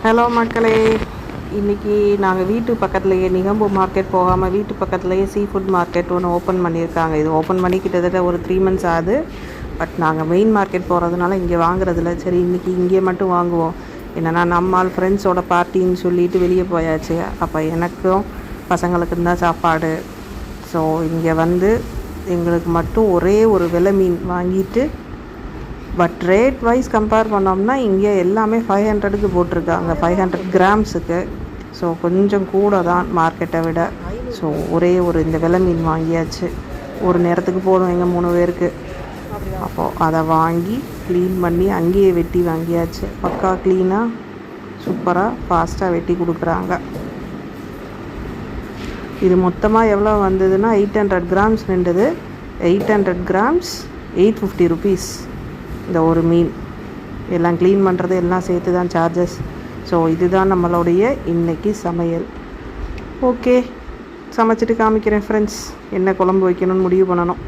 Hello மக்களே, இன்றைக்கி நாங்கள் வீட்டு பக்கத்துலேயே நிகம்பு மார்க்கெட் போகாமல் வீட்டு பக்கத்துலேயே சீ ஃபுட் மார்க்கெட் ஒன்று ஓப்பன் பண்ணியிருக்காங்க. இது ஓப்பன் பண்ணி கிட்டத்தட்ட ஒரு 3 months ஆகுது. பட் நாங்கள் மெயின் மார்க்கெட் போகிறதுனால இங்கே வாங்குறதில்ல. சரி, இன்றைக்கி இங்கே மட்டும் வாங்குவோம். என்னென்னா நம்மால் ஃப்ரெண்ட்ஸோட பார்ட்டின்னு சொல்லிட்டு வெளியே போயாச்சு. அப்போ எனக்கும் பசங்களுக்கும் தான் சாப்பாடு. ஸோ இங்கே வந்து எங்களுக்கு மட்டும் ஒரே ஒரு விலை மீன் வாங்கிட்டு, பட் ரேட் வைஸ் கம்பேர் பண்ணோம்னா இங்கே எல்லாமே 500க்கு போட்டிருக்காங்க, 500 கிராம்ஸுக்கு. ஸோ கொஞ்சம் கூட தான் மார்க்கெட்டை விட. ஸோ ஒரே ஒரு இந்த விலை மீன் வாங்கியாச்சு. ஒரு நேரத்துக்கு போதும் எங்கள் 3 பேருக்கு. அப்போது அதை வாங்கி க்ளீன் பண்ணி அங்கேயே வெட்டி வாங்கியாச்சு. பக்கா க்ளீனாக சூப்பராக ஃபாஸ்ட்டாக வெட்டி கொடுக்குறாங்க. இது மொத்தமாக எவ்வளோ வந்ததுன்னா 800 கிராம்ஸ் நின்றுது. 800 grams 850 rupees. இந்த ஒரு மீன் எல்லாம் க்ளீன் பண்ணுறது எல்லாம் சேர்த்து தான் சார்ஜஸ். ஸோ இதுதான் நம்மளுடைய இன்றைக்கி சமையல். ஓகே, சமைச்சிட்டு காமிக்கிறேன் ஃப்ரெண்ட்ஸ். என்ன குழம்பு வைக்கணும்னு முடிவு பண்ணணும்.